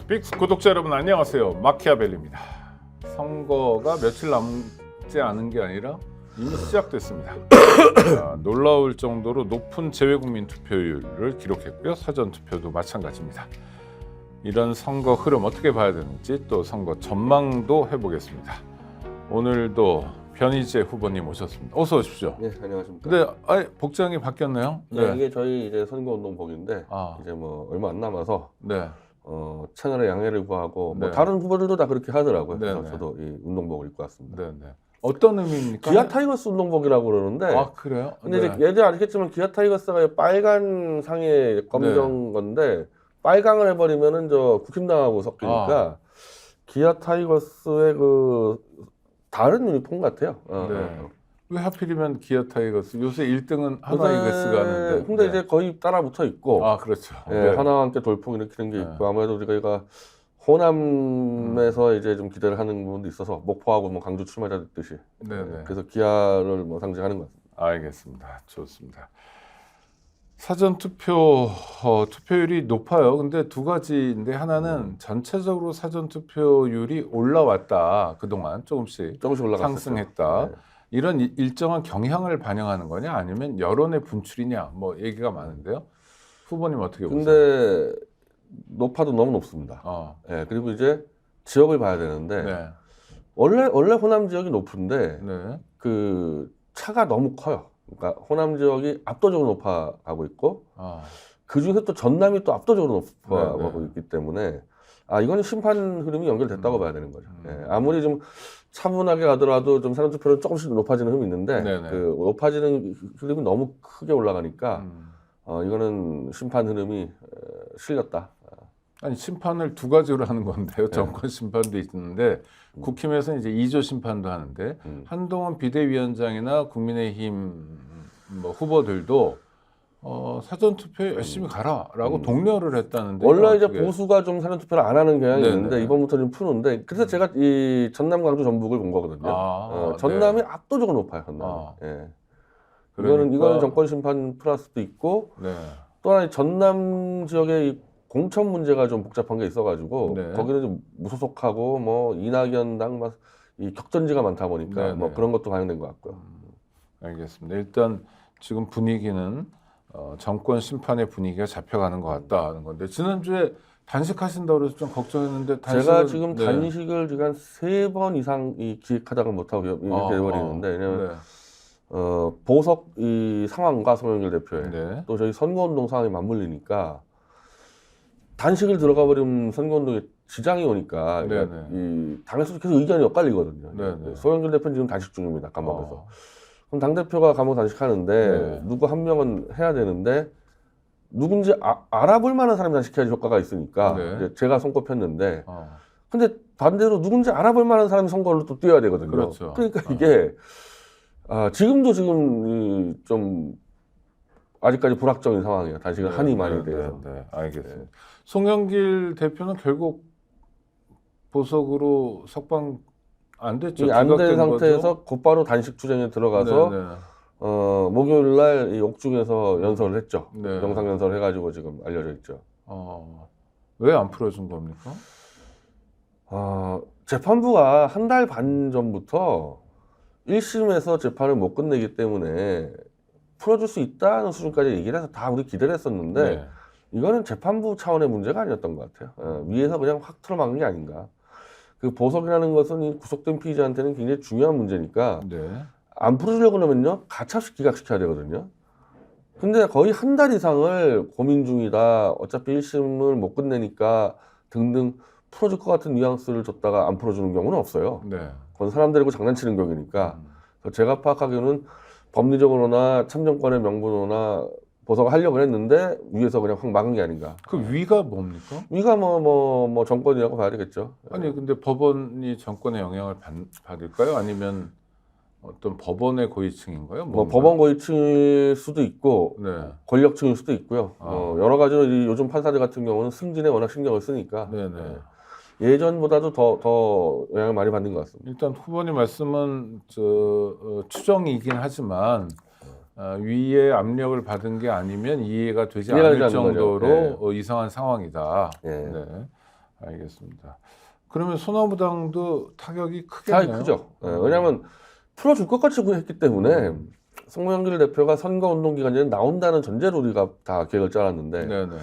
빅스 구독자 여러분 안녕하세요. 마키아벨리입니다. 선거가 며칠 남지 않은 게 아니라 이미 시작됐습니다. 놀라울 정도로 높은 재외국민 투표율을 기록했고요. 사전투표도 마찬가지입니다. 이런 선거 흐름 어떻게 봐야 되는지 또 선거 전망도 해보겠습니다. 오늘도 변희재 후보님 오셨습니다. 어서 오십시오. 네, 안녕하십니까. 근데 복장이 바뀌었네요. 네, 이게 저희 이제 선거운동복인데 이제 뭐 얼마 안 남아서 네. 채널의 양해를 구하고 네. 뭐 다른 후보들도 다 그렇게 하더라고요. 네, 그래서 네. 저도 이 운동복을 입고 왔습니다. 네, 네. 어떤 의미입니까? 기아 타이거스 운동복이라고 그러는데 아, 그래요? 근데 네. 이제 예전에 아시겠지만 기아 타이거스가 빨간 상에 검정 건데 빨강을 해버리면은 저 국힘당하고 섞이니까 기아 타이거스의 그 다른 유니폼 같아요. 왜 하필이면 기아 타이거스? 요새 1등은 하나 이글스가 하는데. 근데 이제 거의 따라 붙어 있고. 아, 그렇죠. 예, 하나와 함께 돌풍 일으키는 게 있고 아무래도 저희가 호남에서 이제 좀 기대를 하는 부분도 있어서 목포하고 뭐 강주 출마자 됐듯이. 네네. 그래서 기아를 뭐 상징하는 것 같습니다. 알겠습니다. 좋습니다. 사전 투표 투표율이 높아요. 근데 두 가지인데 하나는 전체적으로 사전 투표율이 올라왔다. 그동안 조금씩 올라갔었죠. 상승했다. 네. 이런 일정한 경향을 반영하는 거냐 아니면 여론의 분출이냐 뭐 얘기가 많은데요. 후보님 어떻게 보세요? 근데 높아도 너무 높습니다. 예, 그리고 이제 지역을 봐야 되는데 네. 원래 호남 지역이 높은데 네. 그 차가 너무 커요. 그러니까 호남 지역이 압도적으로 높아가고 있고 그 중에서 또 전남이 또 압도적으로 높아가고 있기 때문에 이건 심판 흐름이 연결됐다고 봐야 되는 거죠. 예, 아무리 좀 차분하게 가더라도 좀 사전투표는 조금씩 높아지는 흐름이 있는데 그 높아지는 흐름이 너무 크게 올라가니까 이거는 심판 흐름이 실렸다. 아니 심판을 두 가지로 하는 건데요. 정권 심판도 있는데 국힘에서는 이제 2조 심판도 하는데 한동훈 비대위원장이나 국민의힘 뭐 후보들도 사전 투표에 열심히 가라라고 독려를 했다는데 원래 이제 보수가 좀 사전 투표를 안 하는 경향이 있는데 이번부터 좀 푸는데 그래서 제가 이 전남, 강주, 전북을 본 거거든요. 전남이 압도적으로 높아요. 전남. 예. 이거는 정권 심판 플러스도 있고 또 하나 전남 지역의 공천 문제가 좀 복잡한 게 있어가지고 거기는 좀 무소속하고 뭐 이낙연당 막 이 격전지가 많다 보니까 뭐 그런 것도 반영된 것 같고요. 알겠습니다. 일단 지금 분위기는 정권 심판의 분위기가 잡혀가는 것 같다는 건데 지난주에 단식하신다고 해서 좀 걱정했는데 제가 지금 단식을 지금 한 3번 이상 기획하다가 못하고 이렇게 돼버리는데 왜냐면 보석 이 상황과 송영길 대표의 또 저희 선거운동 상황이 맞물리니까 단식을 들어가 버리면 선거운동에 지장이 오니까 이 당에서도 계속 의견이 엇갈리거든요. 송영길 대표는 지금 단식 중입니다. 감옥에서. 그럼 당대표가 감옥 단식하는데 누구 한 명은 해야 되는데 누군지 알아볼 만한 사람이 단식해야지 효과가 있으니까 이제 제가 손꼽혔는데 근데 반대로 누군지 알아볼 만한 사람이 선거를 또 뛰어야 되거든요. 그렇죠. 그러니까 이게 지금도 지금 좀 아직까지 불확정인 상황이에요. 단식을 한이 많이 돼서. 알겠습니다. 송영길 대표는 결국 보석으로 석방 안 됐죠. 안 된 상태에서 곧바로 단식 투쟁에 들어가서 목요일 날 이 옥중에서 연설을 했죠. 영상 연설을 해가지고 지금 알려져 있죠. 왜 안 풀어준 겁니까? 재판부가 한 달 반 전부터 1심에서 재판을 못 끝내기 때문에 풀어줄 수 있다는 수준까지 얘기를 해서 다 우리 기대를 했었는데 이거는 재판부 차원의 문제가 아니었던 것 같아요. 위에서 그냥 확 틀어막은 게 아닌가. 그 보석이라는 것은 이 구속된 피의자한테는 굉장히 중요한 문제니까 안 풀어주려고 그러면요 가차없이 기각시켜야 되거든요. 근데 거의 한 달 이상을 고민 중이다. 어차피 1심을 못 끝내니까 등등 풀어줄 것 같은 뉘앙스를 줬다가 안 풀어주는 경우는 없어요. 그건 사람들이고 장난치는 격이니까. 제가 파악하기로는 법리적으로나 참정권의 명분으로나 보석을 하려고 했는데 위에서 그냥 확 막은 게 아닌가. 그 위가 뭡니까? 위가 뭐 정권이라고 봐야 되겠죠. 아니 근데 법원이 정권의 영향을 받을까요? 아니면 어떤 법원의 고위층인가요? 뭐 법원 고위층일 수도 있고 권력층일 수도 있고요. 여러 가지로 요즘 판사들 같은 경우는 승진에 워낙 신경을 쓰니까 예전보다도 더 영향을 많이 받는 것 같습니다. 일단 후보님 말씀은 추정이긴 하지만 위의 압력을 받은 게 아니면 이해가 되지 않을 정도로 이상한 상황이다. 알겠습니다. 그러면 소나무당도 타격이 다 크겠네요. 크죠. 예, 왜냐하면 풀어줄 것 같이 했기 때문에 송영길 대표가 선거운동 기간에 나온다는 전제로 우리가 다 계획을 짜놨는데 네네.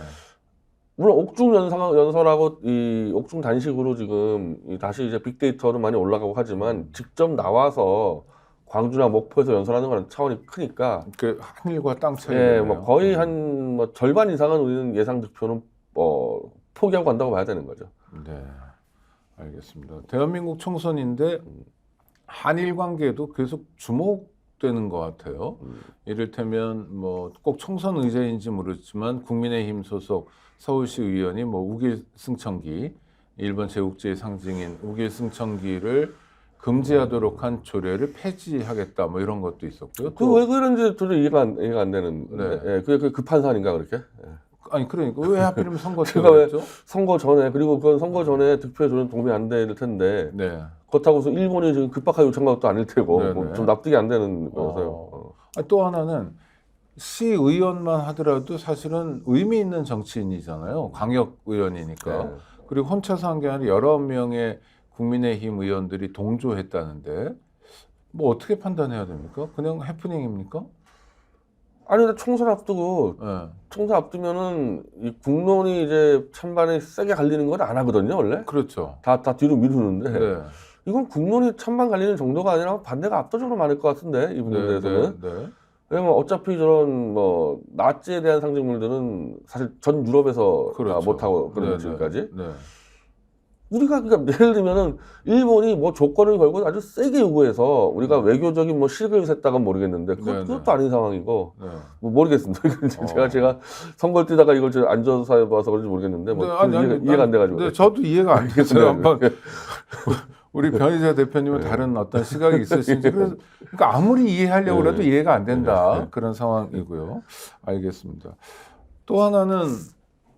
물론 옥중 연설하고 이 옥중 단식으로 지금 다시 이제 빅데이터는 많이 올라가고 하지만 직접 나와서 광주나 목포에서 연설하는 거는 차원이 크니까 그 하늘과 땅 차이. 예, 뭐 거의 한 뭐 절반 이상은 우리는 예상 득표는 포기하고 간다고 봐야 되는 거죠. 네, 알겠습니다. 대한민국 총선인데 한일 관계도 계속 주목되는 것 같아요. 이를테면 뭐 꼭 총선 의제인지 모르지만 국민의힘 소속 서울시 의원이 뭐 우길 승천기, 일본 제국주의 상징인 우길 승천기를 금지하도록 한 조례를 폐지하겠다 뭐 이런 것도 있었고요. 그 왜 그런지 도저히 이해가 안 되는. 네. 예, 그게 급한 사안인가 그렇게? 예. 아니 그러니까 왜 하필이면 선거 때 제가 왜 그랬죠? 선거 전에 그리고 그건 선거 전에 득표에 저는 도움이 안 될 텐데 네. 그렇다고 해서 일본이 지금 급박하게 요청한 것도 아닐 테고 네네. 뭐 좀 납득이 안 되는 거여서요. 또 하나는 시의원만 하더라도 사실은 의미 있는 정치인이잖아요. 광역 의원이니까. 네. 그리고 혼자서 한 게 아니라 여러 명의 국민의힘 의원들이 동조했다는데 뭐 어떻게 판단해야 됩니까? 그냥 해프닝입니까? 아니 근데 총선 앞두고 네. 총선 앞두면은 이 국론이 이제 찬반에 세게 갈리는 건 안 하거든요 원래. 그렇죠. 다 뒤로 미루는데 네. 이건 국론이 찬반 갈리는 정도가 아니라 반대가 압도적으로 많을 것 같은데 이 부분에 대해서는. 네. 왜냐면 어차피 저런 뭐 나치에 대한 상징물들은 사실 전 유럽에서 다 그렇죠. 못하고 그런 네, 지금까지. 네. 우리가 그러니까 예를 들면은 일본이 뭐 조건을 걸고 아주 세게 요구해서 우리가 외교적인 뭐 실익을 했다간 모르겠는데 네, 그것도 아닌 상황이고 네. 뭐 모르겠습니다. 제가 선거를 뛰다가 이걸 앉아서 해봐서 그런지 모르겠는데 뭐 이해가 안 돼가지고. 네, 저도 이해가 안 됐어요. 네. 한번 우리 변희재 대표님은 다른 어떤 시각이 있으신지 그러니까 아무리 이해하려고 해도 이해가 안 된다 그런 상황이고요. 알겠습니다. 또 하나는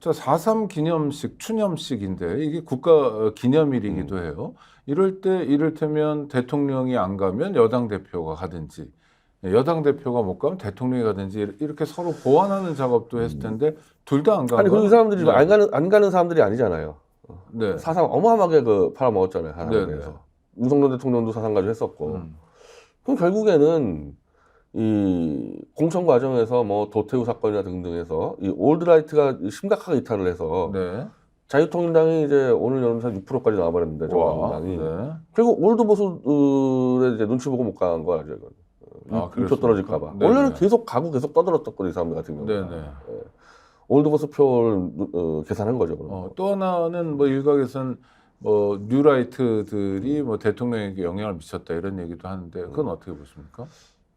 저 4.3 기념식 추념식인데 이게 국가 기념일이기도 해요. 이럴 때 이를테면 대통령이 안 가면 여당 대표가 가든지 여당 대표가 못 가면 대통령이 가든지 이렇게 서로 보완하는 작업도 했을 텐데 둘 다 안 가고. 아니 그리고 이 사람들이 네. 안 가는 사람들이 아니잖아요. 네. 사상 어마어마하게 그 팔아먹었잖아요. 네, 사상에 네. 대해서. 윤석열 대통령도 사상 가지고 했었고. 그럼 결국에는 이 공천 과정에서 뭐 도태우 사건이나 등등해서 이 올드라이트가 심각하게 이탈을 해서 네. 자유통일당이 이제 오늘 여론조사 6%까지 나와버렸는데 와, 정당이 네. 결국 올드 보수들의 이제 눈치 보고 못 간 거야 이제 이건. 아, 6표 떨어질까봐. 네네. 원래는 계속 가고 계속 떠들었던 이 사람들 같은 경우는. 네네. 올드 보수 표를 계산한 거죠. 그럼. 또 하나는 뭐 일각에서는 뭐 뉴라이트들이 뭐 대통령에게 영향을 미쳤다 이런 얘기도 하는데 그건 어떻게 보십니까?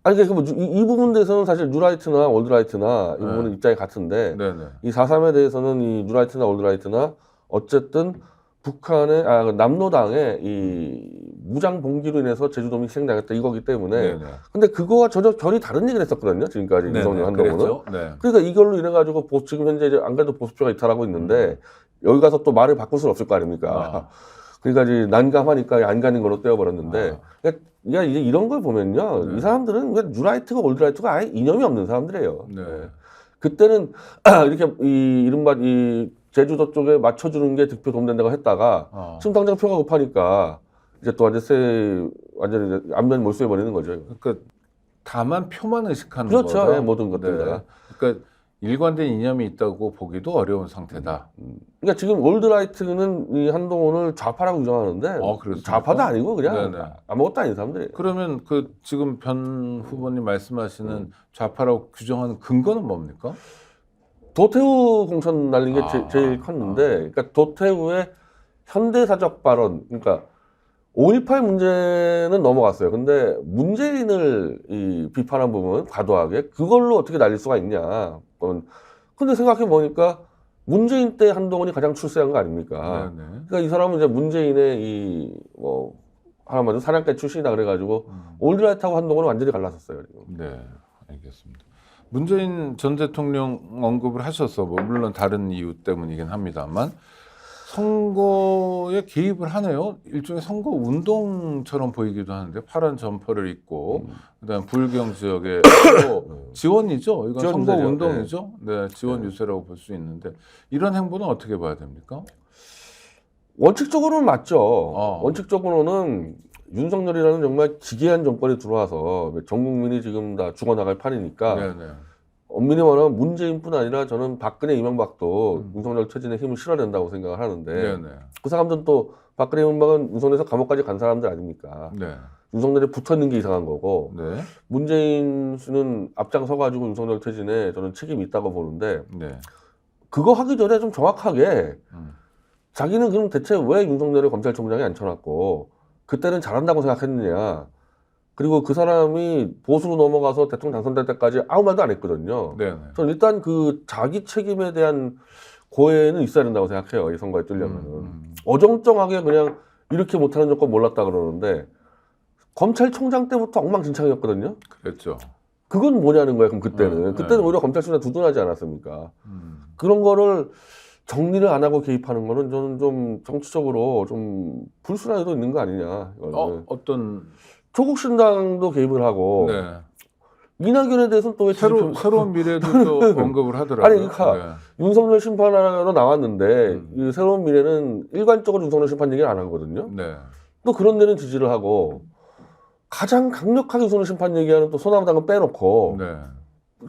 아니 그러니까 이 부분 대해서는 사실 뉴라이트나 올드라이트나 이 네. 부분은 입장이 같은데 네네. 이 4.3에 대해서는 이 뉴라이트나 올드라이트나 어쨌든 북한의 남로당의 이 무장 봉기로 인해서 제주도민이 희생당했다 이거기 때문에 네네. 근데 그거와 전혀 결이 다른 얘기를 했었거든요 지금까지 네네. 윤석열 한동훈은. 그랬죠? 네. 그러니까 이걸로 인해 가지고 지금 현재 이제 안 그래도 보수표가 이탈하고 있는데 여기 가서 또 말을 바꿀 수는 없을 거 아닙니까? 그러니까 이제 난감하니까 안 가는 걸로 떼어버렸는데 그러니까 이제 이런 걸 보면요 네. 이 사람들은 그냥 뉴라이트가 올드라이트가 아예 이념이 없는 사람들이에요. 네. 그때는 이렇게 이 이른바 이 제주도 쪽에 맞춰주는 게 득표 도움된다고 했다가 지금 당장 표가 급하니까 이제 또 완전히 안면 몰수해 버리는 거죠. 그러니까 다만 표만 의식하는 그렇죠. 거다. 예, 모든 것들 다. 네. 그러니까 일관된 이념이 있다고 보기도 어려운 상태다. 그러니까 지금 올드라이트는 이 한동훈을 좌파라고 규정하는데 그렇습니까? 좌파도 아니고 그냥 네네. 아무것도 아닌 사람들이에요. 그러면 그 지금 변 후보님 말씀하시는 좌파라고 규정하는 근거는 뭡니까? 도태우 공천 날린 게 제일 컸는데 그러니까 도태우의 현대사적 발언 그러니까 5.18 문제는 넘어갔어요. 근데 문재인을 이 비판한 부분 과도하게 그걸로 어떻게 날릴 수가 있냐. 근데 생각해 보니까 문재인 때 한동훈이 가장 출세한 거 아닙니까? 네네. 그러니까 이 사람은 이제 문재인의 이 뭐 하나만 사냥개 출신이다 그래가지고 올드라이트하고 한동훈은 완전히 갈라섰어요. 지금. 네, 알겠습니다. 문재인 전 대통령 언급을 하셔서 뭐 물론 다른 이유 때문이긴 합니다만 선거에 개입을 하네요. 일종의 선거 운동처럼 보이기도 하는데 파란 점퍼를 입고 그다음 불경 지역에 지원이죠. 이건 지원 선거 유세죠. 운동이죠. 네, 지원 유세라고 볼 수 있는데 이런 행보는 어떻게 봐야 됩니까? 원칙적으로는 맞죠. 어. 원칙적으로는 윤석열이라는 정말 기괴한 정권이 들어와서 전 국민이 지금 다 죽어나갈 판이니까 네네. 엄밀히 말하면 문재인뿐 아니라 저는 박근혜, 이명박도 윤석열 퇴진에 힘을 실어야 된다고 생각을 하는데 네네. 그 사람들은 또 박근혜, 이명박은 윤석열에서 감옥까지 간 사람들 아닙니까? 네. 윤석열에 붙어 있는 게 이상한 거고 네. 문재인 씨는 앞장서가지고 윤석열 퇴진에 저는 책임이 있다고 보는데 네. 그거 하기 전에 좀 정확하게 음. 자기는 그럼 대체 왜 윤석열을 검찰총장에 앉혀놨고 그때는 잘한다고 생각했느냐. 그리고 그 사람이 보수로 넘어가서 대통령 당선될 때까지 아무 말도 안 했거든요. 네네. 저는 일단 그 자기 책임에 대한 고해는 있어야 된다고 생각해요. 이 선거에 뛰려면은. 어정쩡하게 그냥 이렇게 못하는 조건 몰랐다 그러는데 검찰총장 때부터 엉망진창이었거든요. 그랬죠. 그건 뭐냐는 거예요. 그럼 그때는. 네. 그때는 오히려 검찰총장 두둔하지 않았습니까? 그런 거를 정리를 안 하고 개입하는 거는 저는 좀 정치적으로 좀 불순한 의도 있는 거 아니냐. 어떤 조국 신당도 개입을 하고 네. 이낙연에 대해서는 또 왜 새로운 미래도 또 언급을 하더라고요. 아니 그러니까 윤석열 심판하러 나왔는데 이 새로운 미래는 일관적으로 윤석열 심판 얘기를 안 하거든요. 네. 또 그런 데는 지지를 하고 가장 강력하게 윤석열 심판 얘기하는 또 소나무당은 빼놓고 네.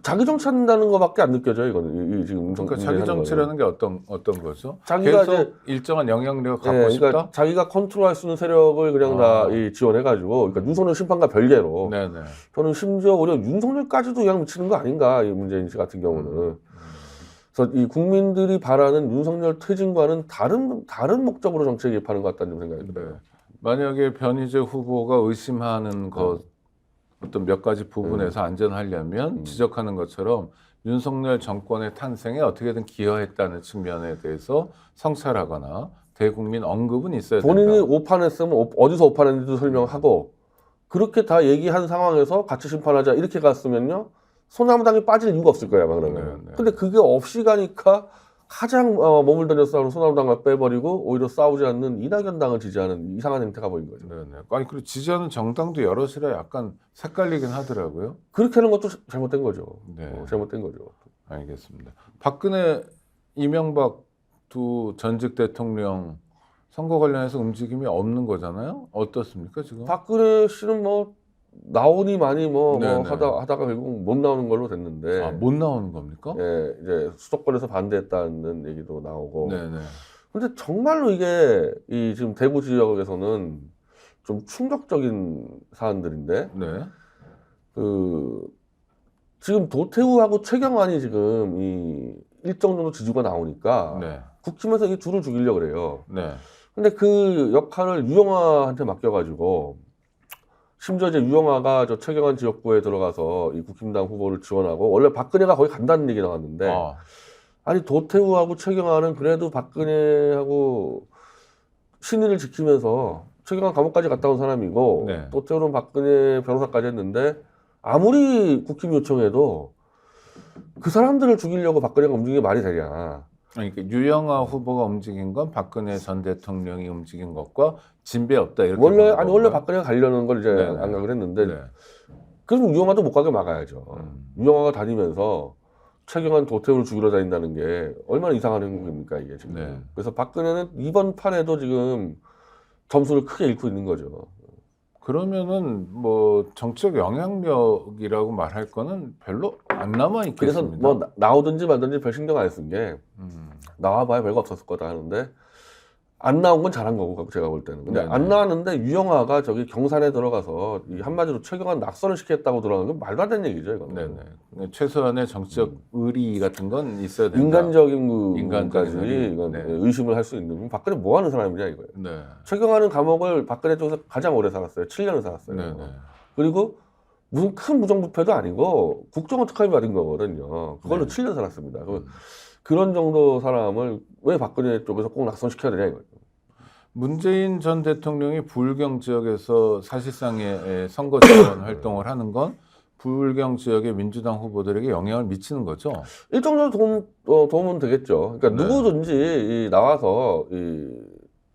자기 정치한다는 거밖에 안 느껴져요. 이거는 지금 그러니까 자기 정치라는 게 어떤 거죠? 자기가 계속 이제 일정한 영향력을 갖고 네, 싶다. 그러니까 자기가 컨트롤할 수 있는 세력을 그냥 다 지원해가지고 그러니까 윤석열 심판과 별개로 네네. 저는 심지어 오히려 윤석열까지도 영향 미치는 거 아닌가 이 문재인 씨 같은 경우는. 그래서 이 국민들이 바라는 윤석열 퇴진과는 다른 목적으로 정치에 개입하는 것 같다는 생각이 들어요. 네. 만약에 변희재 후보가 의심하는 것 어떤 몇 가지 부분에서 안전하려면 지적하는 것처럼 윤석열 정권의 탄생에 어떻게든 기여했다는 측면에 대해서 성찰하거나 대국민 언급은 있어야 된다. 본인이 오판했으면 어디서 오판했는지도 설명하고 그렇게 다 얘기한 상황에서 같이 심판하자 이렇게 갔으면요 소나무당이 빠질 이유가 없을 거야 그러면. 네. 근데 그게 없이 가니까 가장 몸을 던져 싸우는 소나무당을 빼버리고 오히려 싸우지 않는 이낙연 당을 지지하는 이상한 행태가 보인 거죠. 네네. 아니 그리고 지지하는 정당도 여럿이라 약간 색깔리긴 하더라고요. 그렇게 하는 것도 잘못된 거죠. 네. 잘못된 거죠. 알겠습니다. 박근혜, 이명박 두 전직 대통령 선거 관련해서 움직임이 없는 거잖아요. 어떻습니까 지금? 박근혜 씨는 뭐 나오니 많이 뭐 네네. 하다가 결국 못 나오는 걸로 됐는데. 못 나오는 겁니까? 예, 이제 수도권에서 반대했다는 얘기도 나오고. 네네. 근데 정말로 이게 이 지금 대구 지역에서는 좀 충격적인 사안들인데 네. 그 지금 도태우하고 최경환이 지금 이 일정 정도 지지가 나오니까 네. 국힘에서 이 둘을 죽이려고 그래요. 네. 근데 그 역할을 유영아한테 맡겨가지고 심지어 이제 유영아가 저 최경환 지역구에 들어가서 이 국힘당 후보를 지원하고 원래 박근혜가 거기 간다는 얘기 나왔는데 아니 도태우하고 최경환은 그래도 박근혜하고 신의를 지키면서 최경환 감옥까지 갔다 온 사람이고 네. 도태우는 박근혜 변호사까지 했는데 아무리 국힘 요청해도 그 사람들을 죽이려고 박근혜가 움직이는 게 말이 되냐. 그러니까 유영아 후보가 움직인 건 박근혜 전 대통령이 움직인 것과 진배 없다 이렇게 원래 보는 아니 건가요? 원래 박근혜가 가려는 걸 이제 네네. 안 가기로 했는데 네. 그럼 유영아도 못 가게 막아야죠. 유영아가 다니면서 최경환 도태우를 죽이러 다닌다는 게 얼마나 이상한 행동입니까 이게 지금. 네. 그래서 박근혜는 이번 판에도 지금 점수를 크게 잃고 있는 거죠. 그러면은 뭐 정치적 영향력이라고 말할 거는 별로 안 남아 그래서 있겠습니다. 뭐 나오든지 말든지 별 신경 안 쓴 게 나와봐야 별거 없었을 거다 하는데 안 나온 건 잘한 거고 제가 볼 때는. 근데 네네. 안 나왔는데 유영아가 저기 경산에 들어가서 이 한마디로 최경환 낙선을 시켰다고 들어가는 건 말도 안 되는 얘기죠 이거는. 네네. 최소한의 정치적 의리 같은 건 있어야 된다. 인간적인 인간적인 부분까지 의리. 이건 네. 의심을 할 수 있는. 그럼 박근혜 뭐 하는 사람이냐 이거예요. 네. 최경환은 감옥을 박근혜 쪽에서 가장 오래 살았어요. 7년을 살았어요. 네네. 그리고 무슨 큰 부정부패도 아니고 국정원 특활비 받은 거거든요. 그걸로 네. 7년 살았습니다. 그런 정도 사람을 왜 박근혜 쪽에서 꼭 낙선시켜야 되냐 이거예요. 문재인 전 대통령이 부울경 지역에서 사실상의 선거 지원 활동을 하는 건 부울경 지역의 민주당 후보들에게 영향을 미치는 거죠. 일정 정도 도움은 되겠죠. 그러니까 네. 누구든지 나와서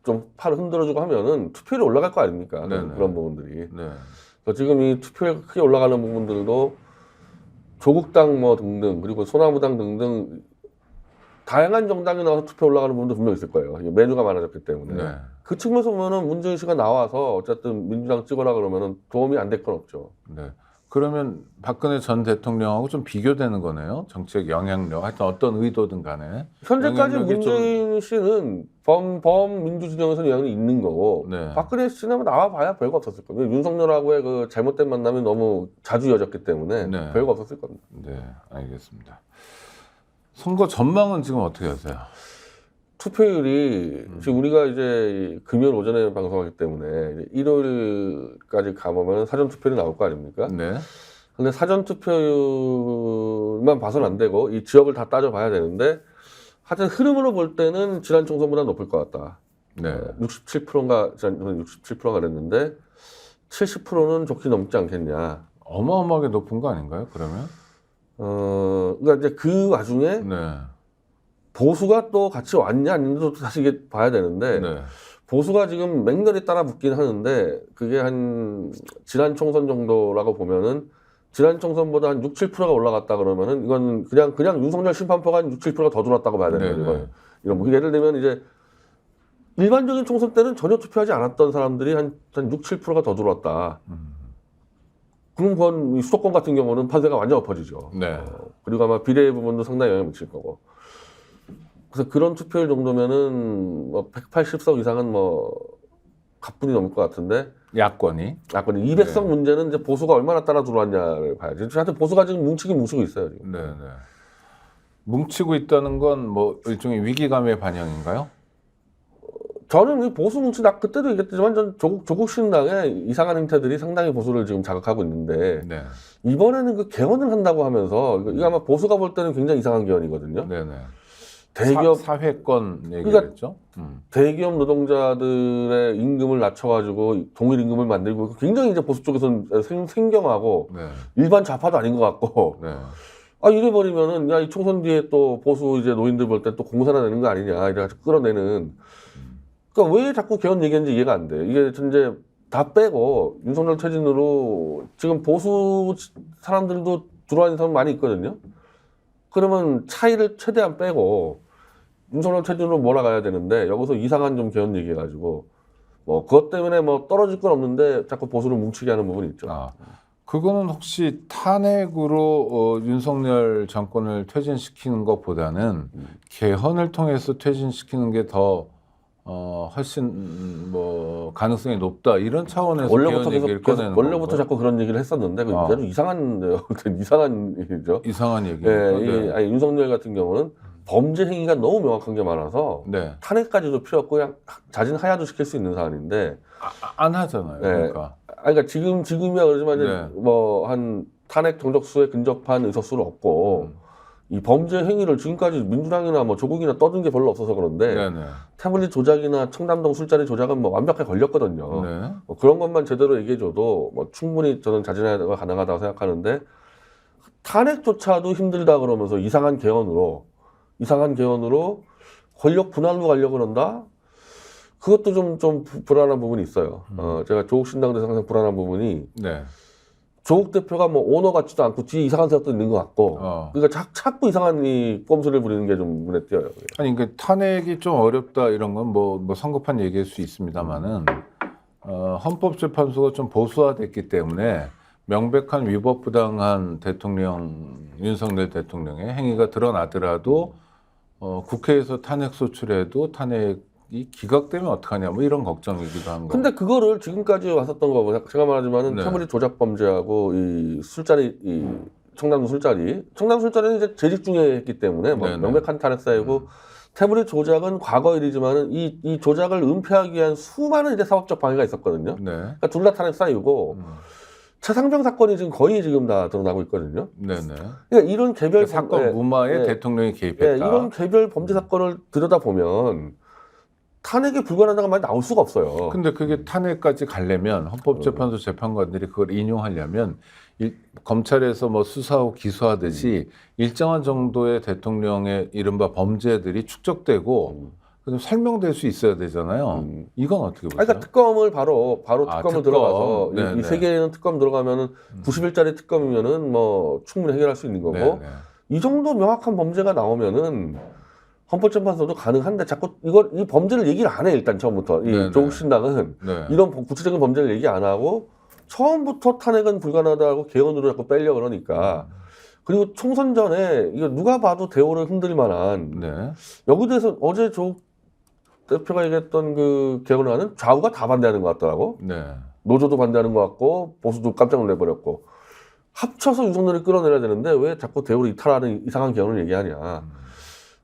좀 팔을 흔들어주고 하면은 투표율이 올라갈 거 아닙니까? 네네. 그런 부분들이. 네. 그래서 지금 이 투표율 크게 올라가는 부분들도 조국당 뭐 등등 그리고 소나무당 등등 다양한 정당이 나와서 투표 올라가는 부분도 분명 있을 거예요. 메뉴가 많아졌기 때문에. 네. 그 측면에서 보면은 문재인 씨가 나와서 어쨌든 민주당 찍어라 그러면은 도움이 안 될 건 없죠. 네. 그러면 박근혜 전 대통령하고 좀 비교되는 거네요. 정책 영향력, 하여튼 어떤 의도든 간에. 현재까지 영향력이 문재인 씨는 범민주 진영에서 영향이 있는 거고 네. 박근혜 씨는 나와봐야 별거 없었을 겁니다. 윤석열하고의 그 잘못된 만남이 너무 자주 이어졌기 때문에 네. 별거 없었을 겁니다. 네, 알겠습니다. 선거 전망은 지금 어떻게 하세요? 투표율이 지금 우리가 이제 금요일 오전에 방송하기 때문에 이제 일요일까지 가보면 사전 투표율이 나올 거 아닙니까? 네. 근데 사전 투표율만 봐서는 안 되고 이 지역을 다 따져봐야 되는데 하여튼 흐름으로 볼 때는 지난 총선보다 높을 것 같다. 네. 67%인가 지난 67%가 그랬는데 70%는 좋게 넘지 않겠냐. 어마어마하게 높은 거 아닌가요? 그러면? 그러니까 이제 그 와중에 네. 보수가 또 같이 왔냐 아닌지도 다시 이게 봐야 되는데 네. 보수가 지금 맹렬히 따라 붙긴 하는데 그게 한 지난 총선 정도라고 보면은 지난 총선보다 한 6, 7%가 올라갔다 그러면은 이건 그냥 윤석열 심판표가 한 6, 7%가 더 들어왔다고 봐야 되는 거예요. 이런 뭐 예를 들면 이제 일반적인 총선 때는 전혀 투표하지 않았던 사람들이 한 6, 7%가 더 들어왔다. 그럼 그건 이 수도권 같은 경우는 판세가 완전 엎어지죠. 네. 그리고 아마 비례 부분도 상당히 영향을 미칠 거고. 그래서 그런 투표율 정도면은 뭐 180석 이상은 뭐 가뿐히 넘을 것 같은데 야권이. 약간 200석 네. 문제는 이제 보수가 얼마나 따라 들어왔냐를 봐야지. 하여튼 보수가 지금 뭉치긴 뭉치고 있어요. 지금. 네, 네. 뭉치고 있다는 건 뭐 일종의 위기감의 반영인가요? 저는 이 보수 뭉치 나 그때도 얘기했지만 전 조국 신당의 이상한 행태들이 상당히 보수를 지금 자극하고 있는데 네. 이번에는 그 개헌을 한다고 하면서 이거 아마 보수가 볼 때는 굉장히 이상한 개헌이거든요. 네, 네. 대기업 사회권 얘기를 그러니까 했죠. 대기업 노동자들의 임금을 낮춰가지고 동일 임금을 만들고 굉장히 이제 보수 쪽에서는 생경하고 네. 일반 좌파도 아닌 것 같고 네. 아 이래 버리면은 야 이 총선 뒤에 또 보수 이제 노인들 볼 때 또 공사나 내는 거 아니냐 이래가지고 끌어내는 그러니까 왜 자꾸 개헌 얘기하는지 이해가 안 돼. 이게 이제 다 빼고 윤석열 퇴진으로 지금 보수 사람들도 들어와 있는 사람 많이 있거든요. 그러면 차이를 최대한 빼고 윤석열 퇴진으로 몰아가야 되는데 여기서 이상한 좀 개헌 얘기해가지고 뭐 그것 때문에 뭐 떨어질 건 없는데 자꾸 보수를 뭉치게 하는 부분이 있죠. 아, 그거는 혹시 탄핵으로 윤석열 정권을 퇴진시키는 것보다는 개헌을 통해서 퇴진시키는 게 더 훨씬 뭐 가능성이 높다 이런 차원에서 원래부터 개헌 얘기를 계속 꺼내는 원래부터 건가요? 자꾸 그런 얘기를 했었는데 그 아주 이상한 이상한 얘기죠. 이상한 예, 얘기입니다. 아니, 윤석열 같은 경우는 범죄 행위가 너무 명확한 게 많아서 네. 탄핵까지도 필요 없고 그냥 자진 하야도 시킬 수 있는 사안인데 안 하잖아요. 네. 그러니까. 그러니까 지금이야 그러지만 네. 뭐 한 탄핵 정적수에 근접한 의석수는 없고 이 범죄 행위를 지금까지 민주당이나 뭐 조국이나 떠든 게 별로 없어서 그런데 네네. 태블릿 조작이나 청담동 술자리 조작은 뭐 완벽하게 걸렸거든요. 네. 뭐 그런 것만 제대로 얘기해줘도 뭐 충분히 저는 자진하야가 가능하다고 생각하는데 탄핵조차도 힘들다 그러면서 이상한 개헌으로 권력 분할로 가려고 그런다. 그것도 좀 불안한 부분이 있어요. 제가 조국 신당도 항상 불안한 부분이 네. 조국 대표가 뭐 오너 같지도 않고 뒤에 이상한 생각도 있는 것 같고 그러니까 자꾸 이상한 이 꼼수를 부리는 게 좀 눈에 띄어요. 아니 그러니까 탄핵이 좀 어렵다 이런 건 뭐 성급한 얘기일 수 있습니다만은 헌법재판소가 좀 보수화됐기 때문에 명백한 위법부당한 윤석열 대통령의 행위가 드러나더라도 국회에서 탄핵 소출해도 탄핵이 기각되면 어떡하냐 뭐 이런 걱정이기도 한 거. 근데 그거를 지금까지 왔었던 거 제가 말하지만은 네. 태블릿 조작 범죄하고 이 술자리 청담동 술자리는 이제 재직 중에 했기 때문에 뭐 네네. 명백한 탄핵 사유고 태블릿 조작은 과거 일이지만은 이 조작을 은폐하기 위한 수많은 이제 사법적 방해가 있었거든요. 네. 그러니까 둘 다 탄핵 사유고 최상병 사건이 지금 다 드러나고 있거든요. 네네. 그러니까 이런 개별 사건 무마에 대통령이 개입했다. 이런 개별 범죄 사건을 들여다 보면 탄핵이 불가능하다는 말이 나올 수가 없어요. 근데 그게 탄핵까지 가려면 헌법재판소 재판관들이 그걸 인용하려면 검찰에서 뭐 수사하고 기소하듯이 일정한 정도의 대통령의 이른바 범죄들이 축적되고 그럼 설명될 수 있어야 되잖아요. 이건 어떻게 보세요? 그러니까 특검을 바로 특검을 특검. 들어가서 네네. 이 세계에는 특검 들어가면은 90일짜리 특검이면은 뭐 충분히 해결할 수 있는 거고 네네. 이 정도 명확한 범죄가 나오면은 헌법재판소도 가능한데 자꾸 이 범죄를 얘기를 안 해, 일단 처음부터. 네네. 이 조국 신당은 네. 이런 구체적인 범죄를 얘기 안 하고 처음부터 탄핵은 불가능하다고 개헌으로 자꾸 빼려 그러니까. 그리고 총선 전에 이거 누가 봐도 대우를 흔들 만한 네. 여기에 대해서 어제 조국 대표가 얘기했던 그 개헌안은 좌우가 다 반대하는 것 같더라고. 네. 노조도 반대하는 것 같고 보수도 깜짝 놀래버렸고 합쳐서 윤석열을 끌어내려야 되는데 왜 자꾸 대우를 이탈하는 이상한 개헌을 얘기하냐.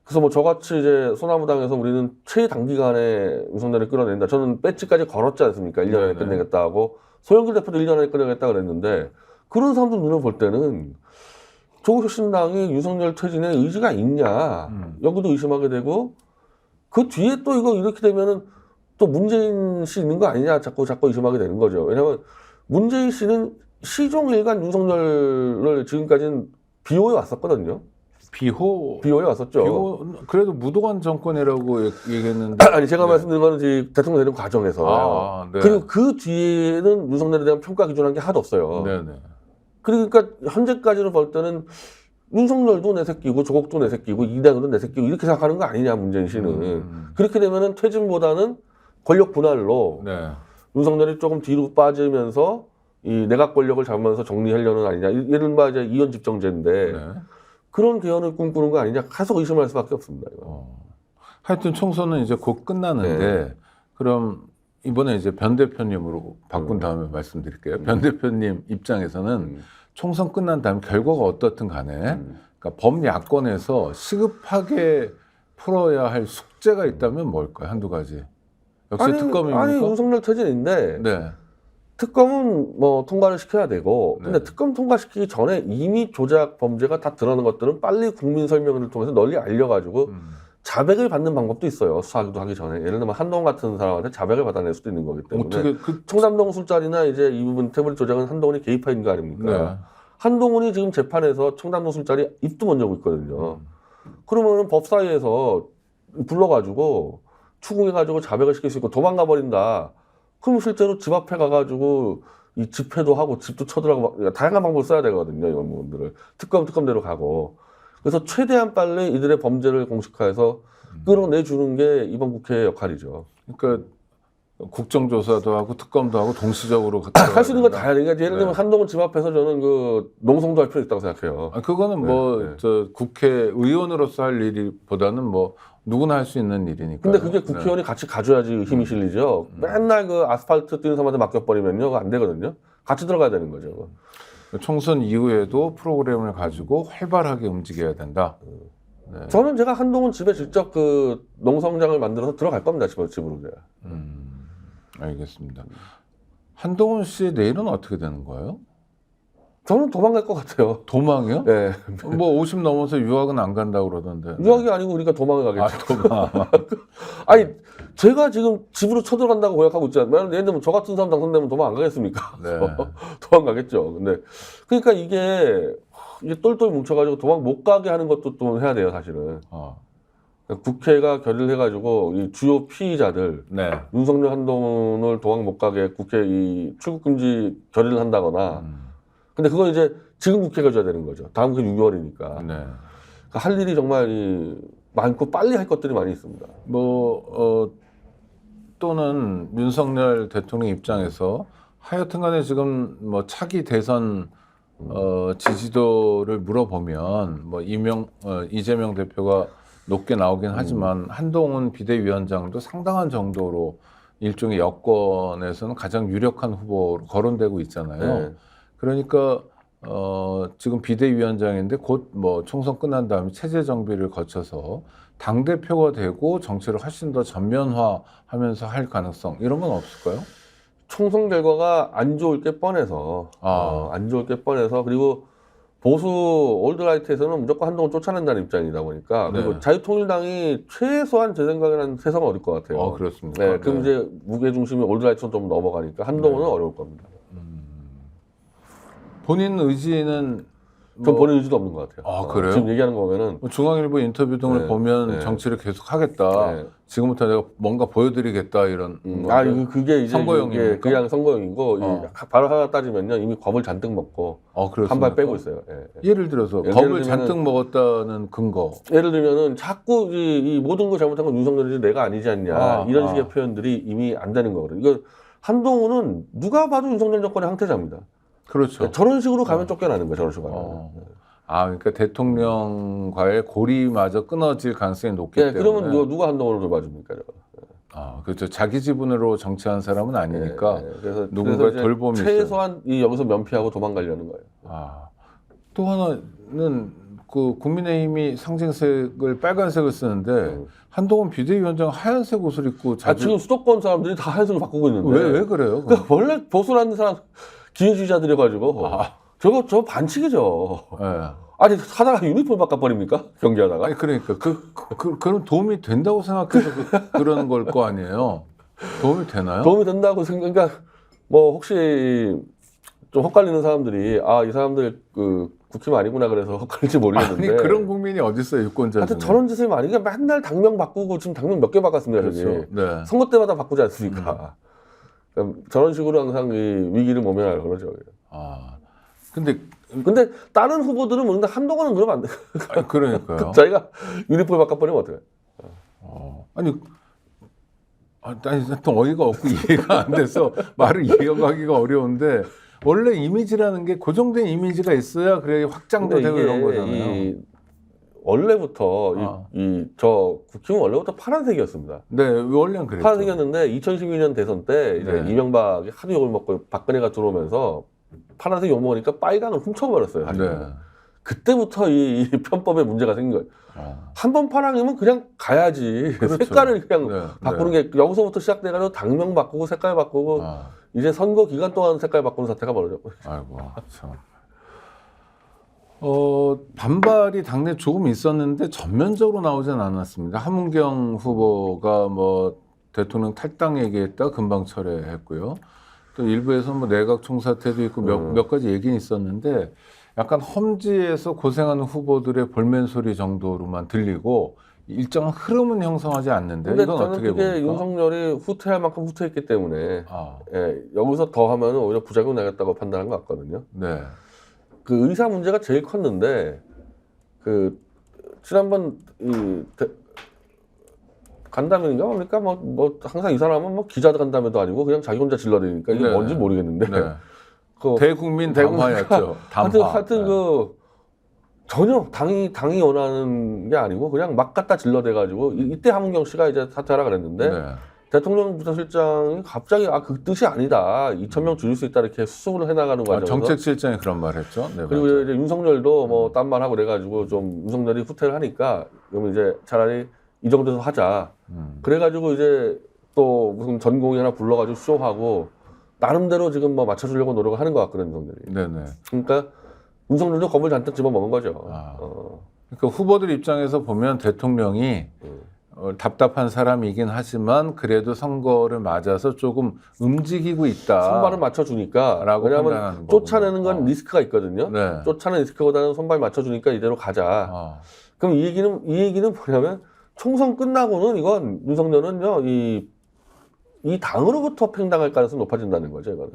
그래서 뭐 저같이 이제 소나무당에서 우리는 최단기간에 윤석열을 끌어낸다. 저는 배지까지 걸었지 않습니까? 1년 안에 네네. 끝내겠다 하고 소영길 대표도 1년 안에 끝내겠다 그랬는데 그런 사람들 눈을 볼 때는 조국 혁신당이 윤석열 퇴진에 의지가 있냐 여기도 의심하게 되고 그 뒤에 또 이거 이렇게 되면은 또 문재인 씨 있는 거 아니냐 자꾸 의심하게 되는 거죠. 왜냐하면 문재인 씨는 시종일관 윤석열을 지금까지는 비호해 왔었거든요. 비호해 왔었죠. 그래도 무도관 정권이라고 얘기했는데. 아니 제가 말씀드린 거는 이제 대통령 되는 과정에서 네. 그리고 그 뒤에는 윤석열에 대한 평가 기준한 게 하나도 없어요. 네네. 그러니까 현재까지는 볼 때는 윤석열도 내 새끼고 조국도 내 새끼고 이대호도 내 새끼고 이렇게 생각하는 거 아니냐 문재인 씨는. 그렇게 되면은 퇴진보다는 권력 분할로 네. 윤석열이 조금 뒤로 빠지면서 이 내각 권력을 잡으면서 정리하려는 아니냐. 이른바 이제 이원 집정제인데 네. 그런 개헌을 꿈꾸는 거 아니냐. 계속 의심할 수밖에 없습니다. 이거. 하여튼 총선은 이제 곧 끝나는데 그럼 이번에 이제 변 대표님으로 바꾼 다음에 말씀드릴게요. 변 대표님 입장에서는 총선 끝난 다음 결과가 어떻든 간에 그러니까 범야권에서 시급하게 풀어야 할 숙제가 있다면 뭘까요? 한두 가지. 역시 특검입니까? 아니 윤석열 퇴진인데 네. 특검은 뭐 통과를 시켜야 되고 근데 네. 특검 통과시키기 전에 이미 조작 범죄가 다 드러난 것들은 빨리 국민 설명을 통해서 널리 알려가지고 자백을 받는 방법도 있어요. 수사도 하기 전에. 예를 들면 한동훈 같은 사람한테 자백을 받아낼 수도 있는 거기 때문에. 어떻게 청담동 술자리나 이제 이 부분 태블릿 조작은 한동훈이 개입한 거 아닙니까? 네. 한동훈이 지금 재판에서 청담동 술자리 입도 먼저 오고 있거든요. 그러면은 법사위에서 불러가지고 추궁해가지고 자백을 시킬 수 있고 도망가 버린다. 그럼 실제로 집 앞에 가가지고 이 집회도 하고 집도 쳐들어가고 막 다양한 방법을 써야 되거든요. 이런 부분들을. 특검대로 가고. 그래서 최대한 빨리 이들의 범죄를 공식화해서 끌어내주는 게 이번 국회의 역할이죠. 그러니까 국정조사도 하고 특검도 하고 동시적으로 할 수 있는 거 다 해야 되니까 예를 들면 네. 한동훈 집 앞에서 저는 그 농성도 할 필요 있다고 생각해요. 그거는 뭐 저 국회의원으로서 할 일보다는 뭐 누구나 할 수 있는 일이니까. 근데 그게 국회의원이 같이 가줘야지 힘이 실리죠. 맨날 그 아스팔트 뛰는 사람한테 맡겨버리면요. 그거 안 되거든요. 같이 들어가야 되는 거죠. 총선 이후에도 프로그램을 가지고 활발하게 움직여야 된다. 네. 저는 제가 한동훈 집에 직접 그 농성장을 만들어서 들어갈 겁니다. 집으로 제가. 알겠습니다. 한동훈 씨 내일은 어떻게 되는 거예요? 저는 도망갈 것 같아요. 도망이요? 네. 뭐 50 넘어서 유학은 안 간다고 그러던데. 유학이 아니고 우리가 도망을 가겠죠. 도망. 아니 제가 지금 집으로 쳐들어간다고 고약하고 있지 않나요? 예를 들면 저 같은 사람 당선되면 도망 안 가겠습니까? 네. 도망가겠죠. 근데 그러니까 이게 똘똘 뭉쳐가지고 도망 못 가게 하는 것도 또 해야 돼요, 사실은. 국회가 결의를 해가지고 이 주요 피의자들 네. 윤석열 한동훈을 도망 못 가게 국회 이 출국 금지 결의를 한다거나. 근데 그건 이제 지금 국회가 줘야 되는 거죠. 다음 국회 6월이니까. 네. 그러니까 할 일이 정말 많고 빨리 할 것들이 많이 있습니다. 또는 윤석열 대통령 입장에서 하여튼간에 지금 뭐 차기 대선 지지도를 물어보면 뭐 이재명 대표가 높게 나오긴 하지만 한동훈 비대위원장도 상당한 정도로 일종의 여권에서는 가장 유력한 후보로 거론되고 있잖아요. 네. 그러니까 지금 비대위원장인데 곧 뭐 총선 끝난 다음에 체제 정비를 거쳐서 당 대표가 되고 정치를 훨씬 더 전면화하면서 할 가능성 이런 건 없을까요? 총선 결과가 안 좋을 게 뻔해서 안 좋을 게 뻔해서 그리고 보수 올드라이트에서는 무조건 한동훈 쫓아낸다는 입장이다 보니까 그리고 네. 자유통일당이 최소한 제 생각에는 세상은 어릴 것 같아요. 그렇습니까? 네, 그럼 이제 무게 중심이 올드라이트로 좀 넘어가니까 한동훈은 어려울 겁니다. 본인 의지는 전 본인 의지도 없는 것 같아요. 아, 그래요? 지금 얘기하는 거 보면은 뭐 중앙일보 인터뷰 등을 네, 보면 네. 정치를 계속 하겠다. 네. 지금부터 내가 뭔가 보여드리겠다 이런. 그게 이제 선거용입니까? 그냥 선거용이고 어. 바로 하나 따지면요 이미 겁을 잔뜩 먹고 한 그렇습니까? 발 빼고 있어요. 예. 예를 들어서 예를 겁을 들면은- 잔뜩 먹었다는 근거. 예를 들면은 자꾸 이 모든 거 잘못한 건 윤석열이지 내가 아니지 않냐 이런 식의 표현들이 이미 안 되는 거거든요. 이거 한동훈은 누가 봐도 윤석열 정권의 항태자입니다. 그렇죠. 저런 식으로 가면 쫓겨나는 거예요. 저런 식으로 가면. 그러니까 대통령과의 고리마저 끊어질 가능성이 높기 예, 때문에. 그러면 누가 한동훈을 돌봐줍니까? 그렇죠. 자기 지분으로 정치한 사람은 아니니까 그래서 누군가 이제 돌봄이 최소한 여기서 면피하고 도망가려는 거예요. 또 하나는 그 국민의힘이 상징색을 빨간색을 쓰는데 한동훈 비대위원장 하얀색 옷을 입고 자주 지금 수도권 사람들이 다 하얀색을 바꾸고 있는데 왜 그래요? 그러니까 원래 보수라는 사람 기회주의자들이가지고 저 반칙이죠. 네. 아니 하다가 유니폼 바꿔버립니까? 경기하다가? 아니 그러니까 그런 도움이 된다고 생각해서 그러는 걸 거 아니에요? 도움이 되나요? 도움이 된다고 그러니까 뭐 혹시 좀 헛갈리는 사람들이 이 사람들 그 국힘 아니구나 그래서 헛갈릴지 모르겠는데 아니 그런 국민이 어디 있어요 유권자 중에? 하여튼 저런 짓을 많이 그러니까 맨날 당명 바꾸고 지금 당명 몇 개 바꿨습니다. 그렇죠. 네. 선거 때마다 바꾸지 않습니까? 그러니까 저런 식으로 항상 이 위기를 모면하려 그러죠. 근데 다른 후보들은 모르는데 한동훈은 그러면 안 돼. 그러니까요. 자기가 유니폼 바꿔버리면 어떡해? 아니 하여튼 어이가 없고 이해가 안 돼서 말을 이어가기가 어려운데 원래 이미지라는 게 고정된 이미지가 있어야 그래 확장도 되고 이런 거잖아요. 원래부터 저 국힘은 원래부터 파란색이었습니다. 네, 원래는 그랬죠. 파란색이었는데 2012년 대선 때 이제 네. 이명박이 하도 욕을 먹고 박근혜가 들어오면서 파란색 욕 먹으니까 빨강을 훔쳐버렸어요. 네. 그때부터 이 편법에 문제가 생긴 거예요. 한 번 파랑이면 그냥 가야지. 그렇죠. 색깔을 그냥 바꾸는 게 여기서부터 시작돼가지고 당명 바꾸고 색깔 바꾸고 이제 선거 기간 동안 색깔 바꾸는 사태가 벌어졌고. 아이고 참. 반발이 당내 조금 있었는데 전면적으로 나오진 않았습니다. 함은경 후보가 뭐 대통령 탈당 얘기했다 금방 철회했고요. 또 일부에서 뭐 내각 총사퇴도 있고 몇 가지 얘기는 있었는데 약간 험지에서 고생하는 후보들의 볼멘 소리 정도로만 들리고 일정한 흐름은 형성하지 않는데 근데 이건 저는 어떻게 그게 봅니까? 윤석열이 후퇴할 만큼 후퇴했기 때문에 여기서 더 하면 오히려 부작용 나겠다고 판단한 것 같거든요. 네. 그 의사 문제가 제일 컸는데 그 지난번 간담회인가 뭡니까 뭐 항상 이 사람은 뭐 기자 간담회도 아니고 그냥 자기 혼자 질러대니까 이게 뭔지 모르겠는데 대국민 담화였죠. 담화. 하여튼 전혀 당이 원하는 게 아니고 그냥 막 갖다 질러대가지고 이때 함은경 씨가 이제 사퇴하라 그랬는데 대통령 부서실장이 갑자기 그 뜻이 아니다 2,000명 줄일 수 있다 이렇게 수습을 해나가는 과정에서 정책실장이 그런 말했죠. 네, 그리고 맞아요. 이제 윤석열도 뭐 딴 말하고 그래가지고 좀 윤석열이 후퇴를 하니까 그러면 이제 차라리 이 정도에서 하자. 그래가지고 이제 또 무슨 전공이 하나 불러가지고 쇼하고 나름대로 지금 뭐 맞춰주려고 노력을 하는 것 같거든요, 윤석열이. 네네. 그러니까 윤석열도 겁을 잔뜩 집어먹은 거죠. 그러니까 후보들 입장에서 보면 대통령이 답답한 사람이긴 하지만 그래도 선거를 맞아서 조금 움직이고 있다. 손발을 맞춰주니까. 왜냐하면 쫓아내는 건 리스크가 있거든요. 네. 쫓아내는 리스크보다는 손발 맞춰주니까 이대로 가자. 그럼 이 얘기는 뭐냐면 총선 끝나고는 이건 윤석열은요 이 당으로부터 팽당할 가능성이 높아진다는 거죠, 이거는.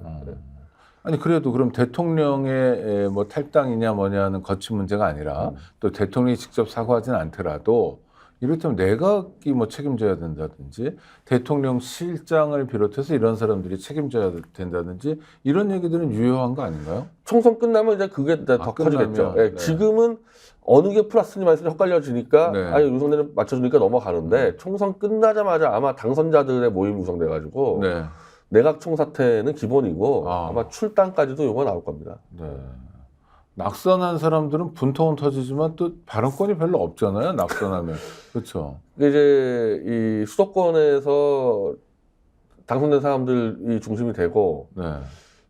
아니 그래도 그럼 대통령의 뭐 탈당이냐 뭐냐는 거친 문제가 아니라 또 대통령이 직접 사과하진 않더라도 이를테면 내각이 뭐 책임져야 된다든지 대통령 실장을 비롯해서 이런 사람들이 책임져야 된다든지 이런 얘기들은 유효한 거 아닌가요? 총선 끝나면 이제 그게 더 커지겠죠. 네. 지금은 어느 게 플러스니 마이너스니 헷갈려지니까 아니 윤석열은 맞춰주니까 넘어가는데 총선 끝나자마자 아마 당선자들의 모임 구성돼가지고 내각 총사퇴는 기본이고 아마 출당까지도 요거 나올 겁니다. 낙선한 사람들은 분통은 터지지만 또 발언권이 별로 없잖아요. 낙선하면. 그렇죠. 이제 이 수도권에서 당선된 사람들이 중심이 되고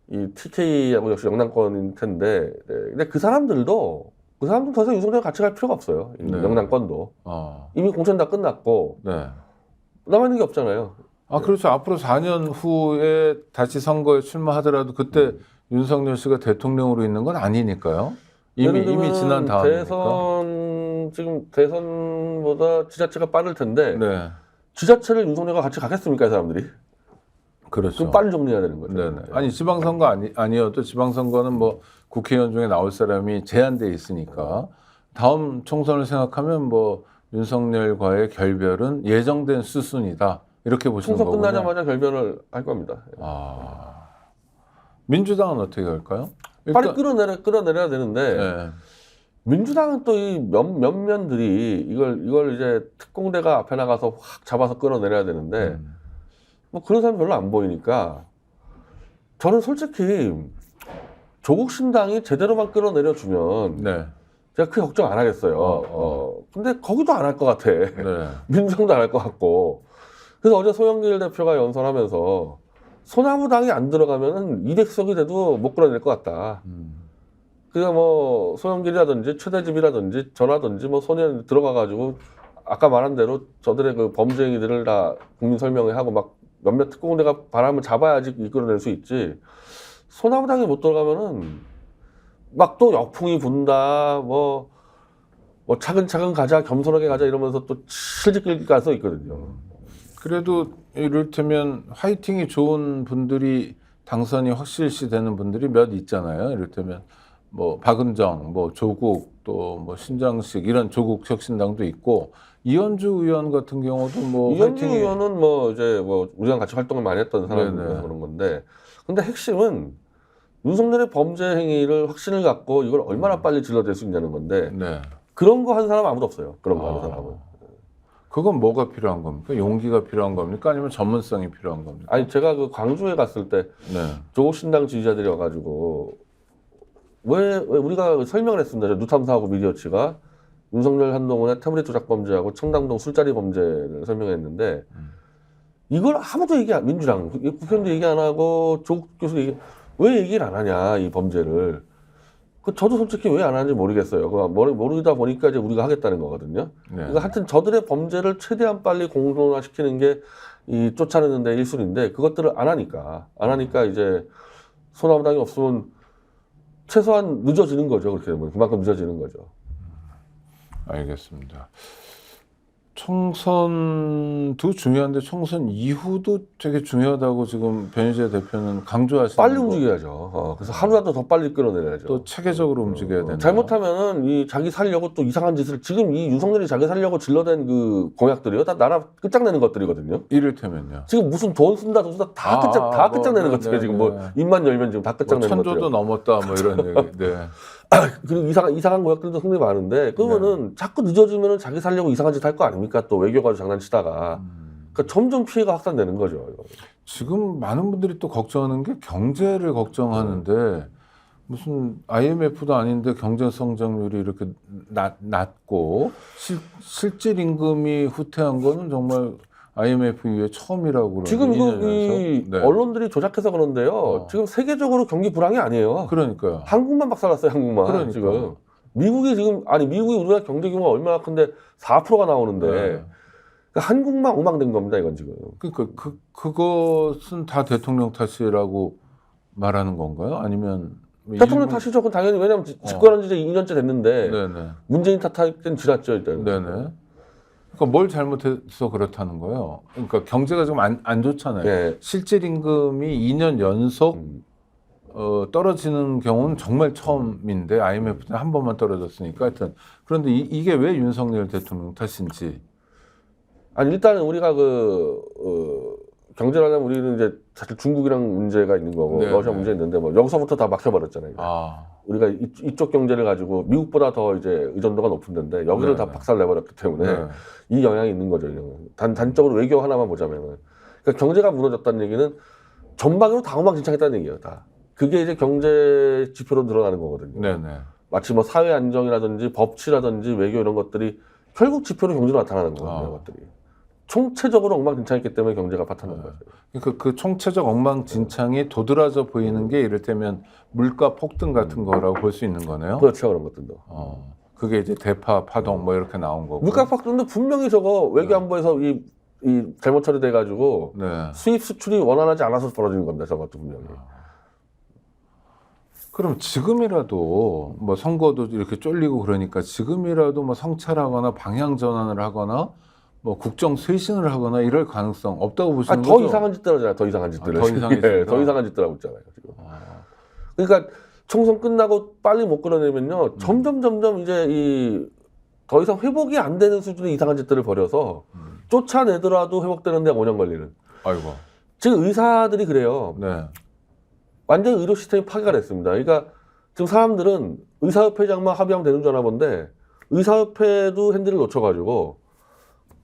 이 TK하고 역시 영남권일 텐데 근데 그 사람들도 더 이상 윤석열 같이 갈 필요가 없어요. 영남권도. 이미 공천 다 끝났고 남아있는 게 없잖아요. 그렇죠. 앞으로 4년 후에 다시 선거에 출마하더라도 그때 윤석열 씨가 대통령으로 있는 건 아니니까요. 이미 예를 들면 지난 다음이니까. 지금 대선보다 지자체가 빠를 텐데 네, 지자체를 윤석열과 같이 가겠습니까, 이 사람들이? 그렇죠. 그럼 빨리 정리해야 되는 거죠. 네네. 아니 지방선거 아니어도 지방선거는 뭐 국회의원 중에 나올 사람이 제한돼 있으니까 다음 총선을 생각하면 뭐 윤석열과의 결별은 예정된 수순이다 이렇게 보시는 총선 거군요. 끝나자마자 결별을 할 겁니다. 민주당은 어떻게 할까요? 빨리 끌어내려야 되는데 네. 민주당은 또 이 면면들이 이걸 이제 특공대가 앞에 나가서 확 잡아서 끌어내려야 되는데 뭐 그런 사람 별로 안 보이니까 저는 솔직히 조국 신당이 제대로만 끌어내려 주면 네. 제가 크게 걱정 안 하겠어요. 근데 거기도 안 할 것 같아. 네. 민주당도 안 할 것 같고. 그래서 어제 소영길 대표가 연설하면서 소나무당이 안 들어가면은 200석이 돼도 못 끌어낼 것 같다. 그러니까 뭐 소영길이라든지 최대집이라든지 저라든지 뭐 소년 들어가가지고 아까 말한 대로 저들의 그 범죄 행위들을 다 국민 설명회 하고 막 몇몇 특공대가 바람을 잡아야지 이끌어낼 수 있지. 소나무당이 못 들어가면은 막 또 역풍이 분다. 뭐 차근차근 가자, 겸손하게 가자 이러면서 또 실직 끌 가서 있거든요. 그래도 이를테면 화이팅이 좋은 분들이 당선이 확실시 되는 분들이 몇 있잖아요. 이를테면 뭐 박은정, 뭐 조국, 또 뭐 신장식 이런 조국 혁신당도 있고 이현주 의원 같은 경우도 뭐 이현주 화이팅이 의원은 뭐 이제 뭐 우리랑 같이 활동을 많이 했던 사람이라서 그런 건데, 근데 핵심은 윤석열의 범죄 행위를 확신을 갖고 이걸 얼마나 빨리 질러댈 수 있냐는 건데 네. 그런 거 하는 사람 아무도 없어요. 그런 거 하는 사람은. 그건 뭐가 필요한 겁니까? 용기가 필요한 겁니까? 아니면 전문성이 필요한 겁니까? 아니 제가 그 광주에 갔을 때 네. 조국 신당 지지자들이 와가지고 왜 우리가 설명을 했습니다. 누탐사하고 미디어치가 윤석열 한동훈의 태블릿 조작 범죄하고 청담동 술자리 범죄를 설명했는데 이걸 아무도 민주당 국회의원도 얘기 안 하고 조국 교수 왜 얘기를 안 하냐 이 범죄를. 저도 솔직히 왜 안 하는지 모르겠어요. 모르다 보니까 이제 우리가 하겠다는 거거든요. 네. 그러니까 하여튼 저들의 범죄를 최대한 빨리 공론화시키는 게 이 쫓아내는 데 1순위인데 그것들을 안 하니까 이제 소나무당이 없으면 최소한 늦어지는 거죠. 그렇게 되면 그만큼 늦어지는 거죠. 알겠습니다. 총선도 중요한데 총선 이후도 되게 중요하다고 지금 변희재 대표는 강조하시는 빨리 거. 움직여야죠. 그래서 하루라도 더 빨리 끌어내야죠. 또 체계적으로 움직여야 된다. 잘못하면은 이 자기 살려고 또 이상한 짓을 지금 이 윤석열이 자기 살려고 질러댄 그 공약들이요. 다 나라 끝장내는 것들이거든요. 이를테면요. 지금 무슨 돈 쓴다 다 끝장내는 것들이에요. 지금 뭐 입만 열면 지금 다 끝장내는 것들. 천조도 넘었다 뭐 이런 얘기. 네. 그리고 이상한 공약들도 상당히 많은데 그러면은 자꾸 늦어지면은 자기 살려고 이상한 짓 할 거 아닙니까? 또 외교 가지고 장난치다가. 그러니까 점점 피해가 확산되는 거죠. 지금 많은 분들이 또 걱정하는 게 경제를 걱정하는데 무슨 IMF도 아닌데 경제 성장률이 이렇게 낮고 실질 임금이 후퇴한 거는 정말 IMF 이후에 처음이라고 지금 그러는데 이 언론들이 조작해서 그런데요. 지금 세계적으로 경기 불황이 아니에요. 그러니까요. 한국만 박살났어요. 한국만. 그러니까. 지금 미국이 우리나라 경제 규모가 얼마나 큰데 4%가 나오는데 네. 그러니까 한국만 오망된 겁니다. 이건 지금. 그러니까 그것은 다 대통령 탓이라고 말하는 건가요? 아니면 대통령 탓이죠. 그건 당연히 왜냐하면 집권한 지 이제 2년째 됐는데 네네. 문재인 탓할 땐 지났죠. 일단. 네네. 그러니까 뭘 잘못해서 그렇다는 거예요? 그러니까 경제가 지금 안 좋잖아요. 네. 실질 임금이 2년 연속 떨어지는 경우는 정말 처음인데 IMF 때는 한 번만 떨어졌으니까 하여튼 그런데 이게 왜 윤석열 대통령 탓인지. 아니 일단은 우리가 경제를 하려면 우리는 이제 사실 중국이랑 문제가 있는 거고 네, 러시아 네. 문제 있는데 뭐 여기서부터 다 막혀버렸잖아요. 우리가 이쪽 경제를 가지고 미국보다 더 이제 의존도가 높은 데인데 여기를 네, 다 네. 박살내버렸기 때문에 네. 이 영향이 있는 거죠. 단적으로 외교 하나만 보자면은. 그러니까 경제가 무너졌다는 얘기는 전방으로 다 엉망진창했다는 얘기예요. 다. 그게 이제 경제 지표로 드러나는 거거든요. 네네. 마치 뭐 사회 안정이라든지 법치라든지 외교 이런 것들이 결국 지표로 경제로 나타나는 거거든요. 것들이. 총체적으로 엉망진창했기 때문에 경제가 파탄난 거죠. 그러니까 그 총체적 엉망진창이 도드라져 보이는 게 이를테면 물가 폭등 같은 거라고 볼 수 있는 거네요. 그렇죠. 그런 것들도. 그게 이제 대파, 파동 뭐 이렇게 나온 거고. 물가 폭등도 분명히 저거 외교안보에서 이 잘못 처리돼가지고 네. 수입 수출이 원활하지 않아서 벌어지는 겁니다. 저것도 분명히. 그럼 지금이라도 뭐 선거도 이렇게 쫄리고 그러니까 지금이라도 뭐 성찰하거나 방향 전환을 하거나 뭐 국정 쇄신을 하거나 이럴 가능성 없다고 보시는 더 거죠? 이상한 짓들 하잖아요. 더 이상한 짓들을. 더 이상한 예, 짓들. 더 이상한 짓들 하고 있잖아요. 지금. 아, 그러니까 총선 끝나고 빨리 못 끌어내면요. 점점 이제 더 이상 회복이 안 되는 수준의 이상한 짓들을 벌여서 쫓아내더라도 회복되는 데 5년 걸리는. 아이고. 지금 의사들이 그래요. 네. 완전 의료 시스템이 파괴가 됐습니다. 그러니까 지금 사람들은 의사협회장만 합의하면 되는 줄 아나 본데 의사협회도 핸들을 놓쳐가지고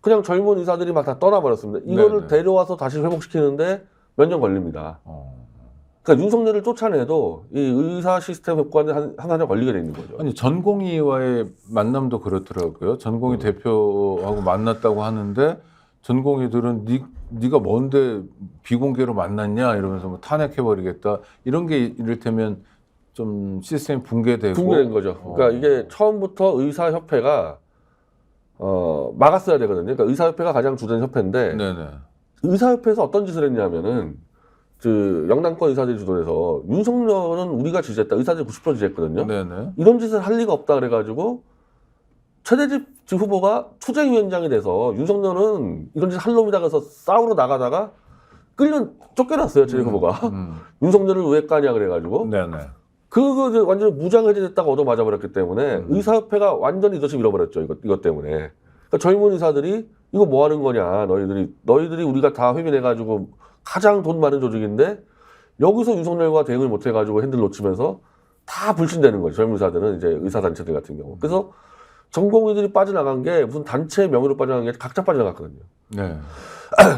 그냥 젊은 의사들이 막 다 떠나버렸습니다. 이거를 네네. 데려와서 다시 회복시키는데 몇 년 걸립니다. 어. 그러니까 윤석열을 쫓아내도 이 의사 시스템 회복하는데 한 4년 걸리게 돼 있는 거죠. 아니 전공의와의 만남도 그렇더라고요. 전공의 대표하고 만났다고 하는데 전공의들은 네가 뭔데 비공개로 만났냐 이러면서 뭐 탄핵해버리겠다 이런 게 이를테면 좀 시스템이 붕괴되고 붕괴된 거죠. 그러니까 이게 처음부터 의사협회가 막았어야 되거든요. 그러니까 의사협회가 가장 주된 협회인데 네네. 의사협회에서 어떤 짓을 했냐면은 그 영남권 의사들이 주도해서 윤석열은 우리가 지지했다. 의사들이 90% 지지했거든요. 네네. 이런 짓을 할 리가 없다 그래가지고 최대집 후보가 투쟁위원장이 돼서 윤석열은 이런 짓 할 놈이다 그래서 싸우러 나가다가 쫓겨났어요. 최대집 후보가. 윤석열을 왜 까냐 그래가지고 네네. 그거 완전히 무장해제됐다가 얻어맞아버렸기 때문에 의사협회가 완전히 리더십 잃어버렸죠. 이것 때문에. 그러니까 젊은 의사들이 이거 뭐 하는 거냐. 너희들이 우리가 다 회비내가지고 가장 돈 많은 조직인데 여기서 윤석열과 대응을 못해가지고 핸들 놓치면서 다 불신되는 거죠. 젊은 의사들은 이제 의사단체들 같은 경우. 그래서 전공의들이 빠져나간 게 무슨 단체 명의로 빠져나간 게 각자 빠져나갔거든요. 네.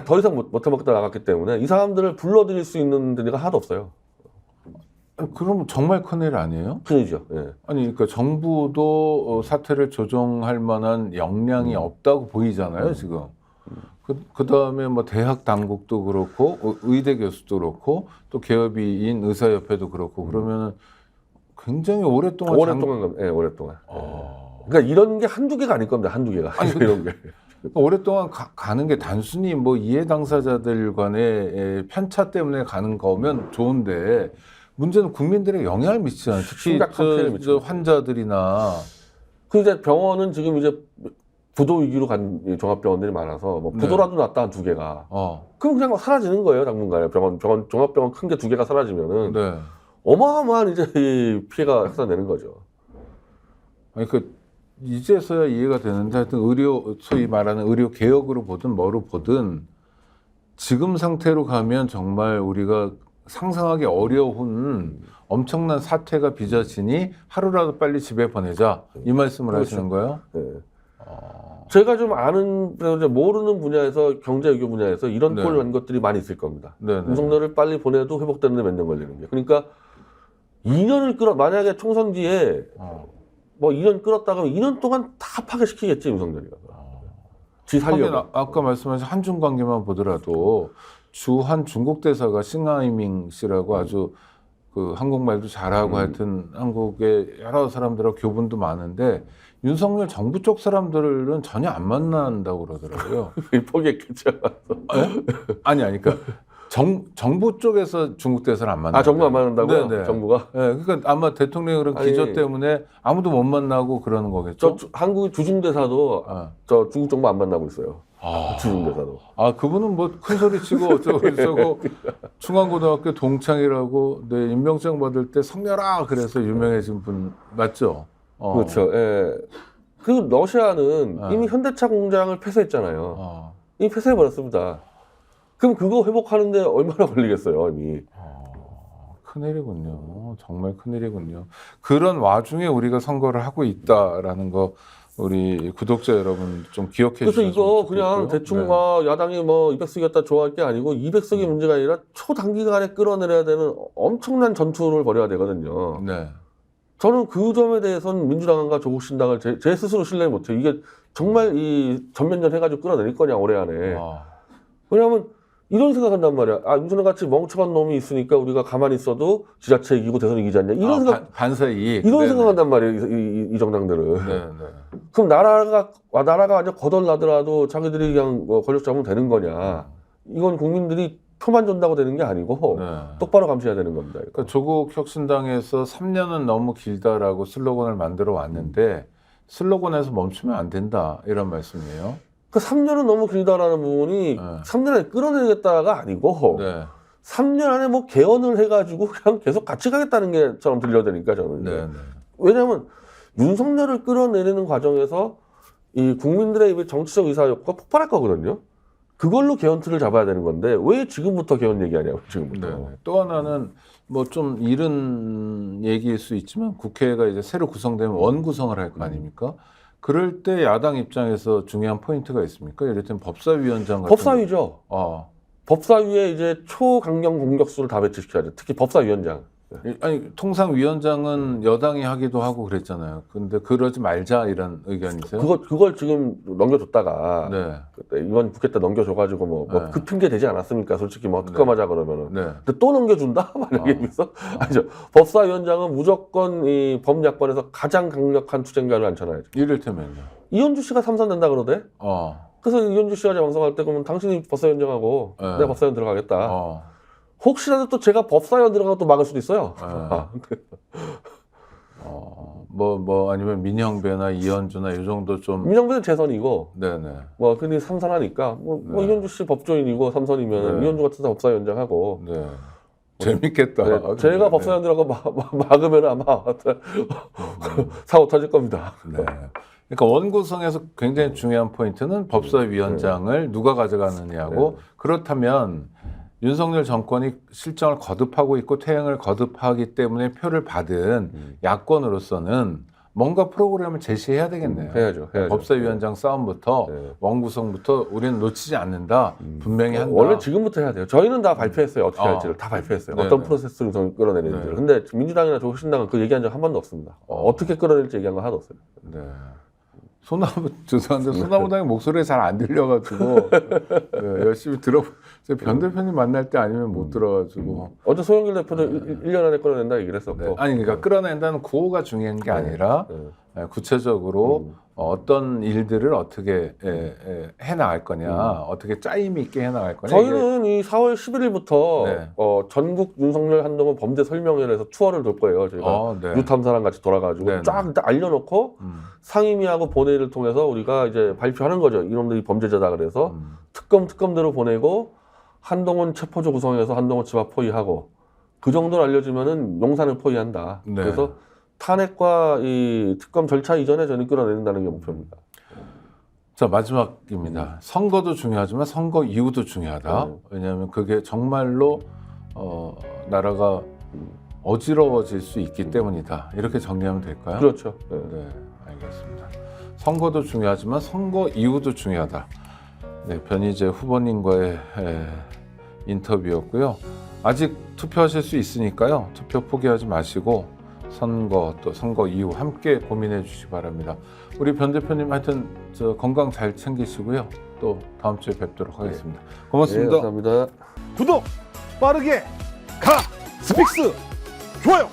더 이상 못해먹다 나갔기 때문에 이 사람들을 불러들일 수 있는 데가 하나도 없어요. 그럼 정말 큰일 아니에요? 큰일이죠. 예. 아니 그러니까 정부도 사태를 조정할 만한 역량이 없다고 보이잖아요 지금. 그다음에 뭐 대학 당국도 그렇고 의대 교수도 그렇고 또 개업이인 의사협회도 그렇고 그러면은 굉장히 오랫동안 오랫동안. 그러니까 이런 게 한두 개가 아닐 겁니다. 한두 개가. 아니, 이런 게. 오랫동안 가는 게 단순히 뭐 이해 당사자들 간의 편차 때문에 가는 거면 좋은데 문제는 국민들의 영향을 미치잖아요. 특히 심각한 피해를 미치죠. 환자들이나 그 이제 병원은 지금 이제 부도 위기로 간 종합병원들이 많아서 뭐 부도라도 났다 한 두 개가. 그럼 그냥 사라지는 거예요. 당분간에 종합병원 큰 게 두 개가 사라지면은 네. 어마어마한 이제 이 피해가 확산되는 거죠. 아니 이제서야 이해가 되는데 하여튼 소위 말하는 의료 개혁으로 보든 뭐로 보든 지금 상태로 가면 정말 우리가 상상하기 어려운 엄청난 사태가 빚어지니 하루라도 빨리 집에 보내자 이 말씀을 그렇죠. 하시는 거예요? 네. 제가 좀 아는 모르는 분야에서 경제 외교 분야에서 이런 네. 꼴을 난 것들이 많이 있을 겁니다. 네네. 윤석열을 빨리 보내도 회복되는데 몇 년 걸리는 게. 그러니까 2년을 만약에 총선 뒤에 뭐 2년 끌었다가 2년 동안 다 파괴시키겠지 윤석열이가. 지 살려고. 아까 말씀하신 한중 관계만 보더라도 주한 중국 대사가 싱하이밍 씨라고 아주 그 한국말도 잘하고 하여튼 한국의 여러 사람들하고 교분도 많은데 윤석열 정부 쪽 사람들은 전혀 안 만난다고 그러더라고요. 포기했겠죠. 아니 그러니까 정부 쪽에서 중국 대사를 안 만나. 정부 안 만난다고요? 네네. 정부가? 네, 그러니까 아마 대통령의 그런 기조 때문에 아무도 못 만나고 그러는 거겠죠. 한국 주중대사도 저 중국 정부 안 만나고 있어요. 주중대사도. 그분은 뭐 큰 소리 치고 어쩌고 중앙고등학교 동창이라고 임명장 받을 때 성렬아 그래서 유명해진 분 맞죠? 그렇죠. 예. 그 러시아는 이미 현대차 공장을 폐쇄했잖아요. 이미 폐쇄해버렸습니다. 그럼 그거 회복하는데 얼마나 걸리겠어요, 이미. 큰일이군요. 정말 큰일이군요. 그런 와중에 우리가 선거를 하고 있다라는 거 우리 구독자 여러분 좀 기억해 주세요. 그래서 이거 그냥 대충 야당이 뭐 200석이었다 좋아할 게 아니고 200석이 문제가 아니라 초단기간에 끌어내려야 되는 엄청난 전투를 벌여야 되거든요. 네. 저는 그 점에 대해서는 민주당과 조국 신당을 제 스스로 신뢰 못해요. 이게 정말 이 전면전 해가지고 끌어내릴 거냐 올해 안에. 왜냐하면 이런 생각한단 말이야. 윤석열 같이 멍청한 놈이 있으니까 우리가 가만히 있어도 지자체 이기고 대선 이기지 않냐. 이런 생각, 반사 이익. 이런 생각한단 말이에요. 이 정당들은. 네네. 그럼 나라가 완전 거덜나더라도 자기들이 그냥 권력 잡으면 되는 거냐. 이건 국민들이 표만 준다고 되는 게 아니고 네. 똑바로 감시해야 되는 겁니다. 이거. 그러니까 조국 혁신당에서 3년은 너무 길다라고 슬로건을 만들어 왔는데 슬로건에서 멈추면 안 된다 이런 말씀이에요. 그 3년은 너무 길다라는 부분이 네. 3년 안에 끌어내겠다가 아니고 네. 3년 안에 뭐 개헌을 해가지고 그냥 계속 같이 가겠다는 게처럼 들려드니까 저는. 네. 네. 왜냐하면 윤석열을 끌어내리는 과정에서 이 국민들의 입에 정치적 의사욕구가 폭발할 거거든요. 그걸로 개헌 틀을 잡아야 되는 건데 왜 지금부터 개헌 얘기하냐고 지금부터. 네. 또 하나는 뭐 좀 이른 얘기일 수 있지만 국회가 이제 새로 구성되면 원구성을 할 거 아닙니까? 그럴 때 야당 입장에서 중요한 포인트가 있습니까? 이를테면 법사위원장 같은 법사위죠. 법사위에 이제 초강경 공격수를 다 배치시켜야죠. 특히 법사위원장. 아니 통상위원장은 여당이 하기도 하고 그랬잖아요. 근데 그러지 말자 이런 의견이세요? 그걸 지금 넘겨줬다가 네. 그때 이번 국회 때 넘겨줘가지고 뭐 네. 그 핑계 되지 않았습니까? 솔직히 뭐 특검하자 그러면은. 네. 근데 또 넘겨준다? 만약에 여기서 아니죠. 법사위원장은 무조건 이 법야권에서 가장 강력한 투쟁자를 앉혀놔야죠. 이를테면요. 이현주 씨가 삼선된다 그러대. 그래서 이현주 씨가 방송할 때 그러면 당신이 법사위원장하고 네. 내가 법사위원 들어가겠다. 혹시라도 또 제가 법사위원 들어가도 또 막을 수도 있어요. 뭐 아니면 민형배나 이현주나 이 정도 좀. 민영배는 재선이고, 네네. 뭐 근데 삼선하니까 뭐 네. 이현주 씨 법조인이고 삼선이면 네. 이현주 같은 사람 법사위원장하고. 네. 재밌겠다. 네, 제가 법사위원 들어가 막으면 아마 사고 터질 겁니다. 네. 그러니까 원구성에서 굉장히 중요한 포인트는 법사위원장을 누가 가져가느냐고. 그렇다면 윤석열 정권이 실정을 거듭하고 있고 퇴행을 거듭하기 때문에 표를 받은 야권으로서는 뭔가 프로그램을 제시해야 되겠네요. 해야죠. 법사위원장 싸움부터 원구성부터 우리는 놓치지 않는다. 분명히 한다. 원래 지금부터 해야 돼요. 저희는 다 발표했어요. 어떻게 할지를 다 발표했어요. 어떤 프로세스를 끌어내는지를. 근데 민주당이나 조국신당은 그 얘기한 적 한 번도 없습니다. 어떻게 끌어낼지 얘기한 거 하나도 없어요. 네. 죄송한데 소나무당의 목소리가 잘 안 들려가지고 네, 열심히 변 대표님 만날 때 아니면 못 들어가지고 어제 소영길 대표도 1년 안에 끌어낸다 얘기를 했었고. 네. 아니 그러니까 끌어낸다는 구호가 중요한 게 아니라 구체적으로 어떤 일들을 어떻게 해나갈 거냐, 어떻게 짜임이 있게 해나갈 거냐. 저희는 이 4월 11일부터 네. 전국 윤석열 한동훈 범죄 설명회에서 투어를 돌 거예요. 저희가 네. 유탐사랑 같이 돌아가지고 네, 쫙 일단 알려놓고 상임위하고 본회의를 통해서 우리가 이제 발표하는 거죠. 이놈들이 범죄자다 그래서 특검대로 보내고 한동훈 체포조 구성해서 한동훈 집 앞 포위하고 그 정도를 알려주면은 용산을 포위한다. 네. 그래서 탄핵과 이 특검 절차 이전에 저는 끌어내는다는 게 목표입니다. 자, 마지막입니다. 선거도 중요하지만 선거 이후도 중요하다. 왜냐하면 그게 정말로 나라가 어지러워질 수 있기 때문이다. 이렇게 정리하면 될까요? 그렇죠. 네, 알겠습니다. 선거도 중요하지만 선거 이후도 중요하다. 네, 변희재 후보님과의 인터뷰였고요. 아직 투표하실 수 있으니까요. 투표 포기하지 마시고 선거 또 선거 이후 함께 고민해 주시기 바랍니다. 우리 변 대표님 하여튼 건강 잘 챙기시고요. 또 다음 주에 뵙도록 하겠습니다. 고맙습니다. 네, 감사합니다. 구독 빠르게 가 스픽스 좋아요.